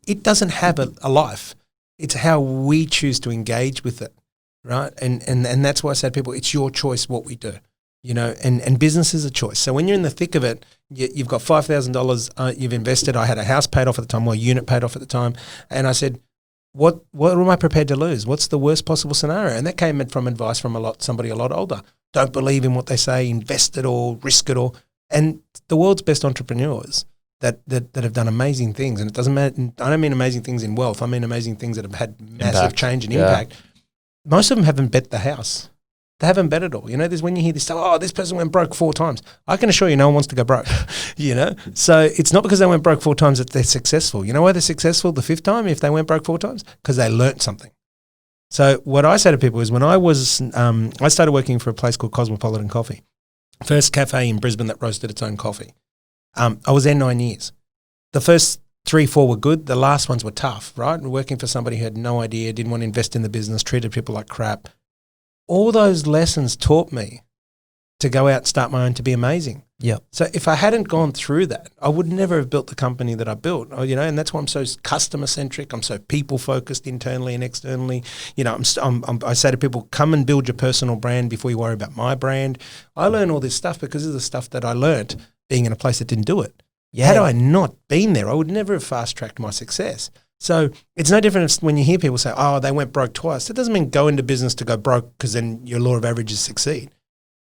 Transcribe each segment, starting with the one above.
it doesn't have a life. It's how we choose to engage with it, right? And that's why I say to people, it's your choice what we do, and business is a choice. So when you're in the thick of it, you've got $5,000 you've invested. I had a house paid off at the time, a unit paid off at the time. And I said, what am I prepared to lose? What's the worst possible scenario? And that came from advice from somebody a lot older. Don't believe in what they say, invest it all, risk it all. And the world's best entrepreneurs that have done amazing things, and it doesn't matter, I don't mean amazing things in wealth, I mean amazing things that have had massive change and impact. Most of them haven't bet the house. They haven't bet it all. There's when you hear this stuff, this person went broke 4 times. I can assure you no one wants to go broke, So it's not because they went broke 4 times that they're successful. You know why they're successful the 5th time if they went broke 4 times? Because they learnt something. So what I say to people is when I was, I started working for a place called Cosmopolitan Coffee, first cafe in Brisbane that roasted its own coffee. I was there 9 years. The first 3, 4 were good. The last ones were tough, right? Working for somebody who had no idea, didn't want to invest in the business, treated people like crap. All those lessons taught me to go out and start my own, to be amazing. Yeah. So if I hadn't gone through that, I would never have built the company that I built. And that's why I'm so customer centric. I'm so people focused internally and externally. I say to people, come and build your personal brand before you worry about my brand. I learn all this stuff because of the stuff that I learnt being in a place that didn't do it. Yeah. Had I not been there, I would never have fast-tracked my success. So it's no different when you hear people say, they went broke twice. That doesn't mean go into business to go broke because then your law of averages succeed.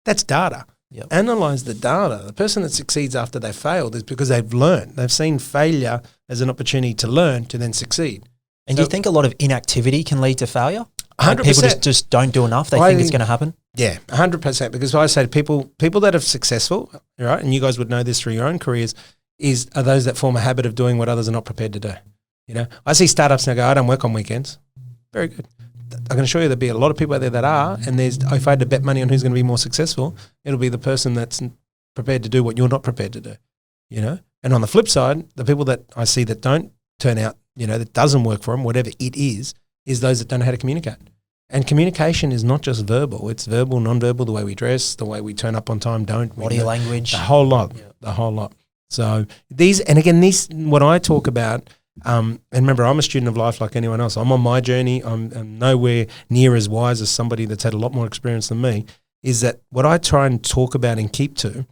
That's data. Yep. Analyze the data. The person that succeeds after they've failed is because they've learned. They've seen failure as an opportunity to learn to then succeed. And do you think a lot of inactivity can lead to failure? 100%. People just don't do enough. They think it's going to happen. Yeah, 100%. Because I say to people that are successful, right, and you guys would know this through your own careers, are those that form a habit of doing what others are not prepared to do. I see startups and I go, I don't work on weekends. Very good. I can assure you there'll be a lot of people out there that are, and if I had to bet money on who's going to be more successful, it'll be the person that's prepared to do what you're not prepared to do, And on the flip side, the people that I see that don't turn out, that doesn't work for them, whatever it is those that don't know how to communicate. And communication is not just verbal. It's verbal, non-verbal, the way we dress, the way we turn up on time, body language. The whole lot, the whole lot. So these, what I talk about, and remember, I'm a student of life like anyone else. I'm on my journey. I'm nowhere near as wise as somebody that's had a lot more experience than me, is that what I try and talk about and keep to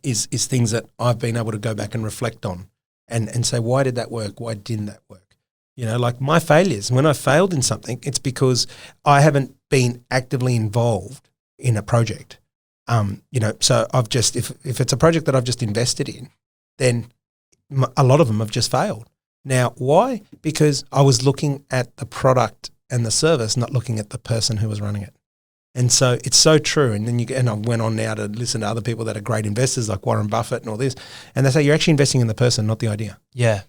is things that I've been able to go back and reflect on and say, why did that work? Why didn't that work? Like my failures, when I failed in something, it's because I haven't been actively involved in a project. So I've just, if it's a project that I've just invested in, then a lot of them have just failed. Now, why? Because I was looking at the product and the service, not looking at the person who was running it. And so it's so true. And then I went on now to listen to other people that are great investors like Warren Buffett and all this, and they say you're actually investing in the person, not the idea. Yeah.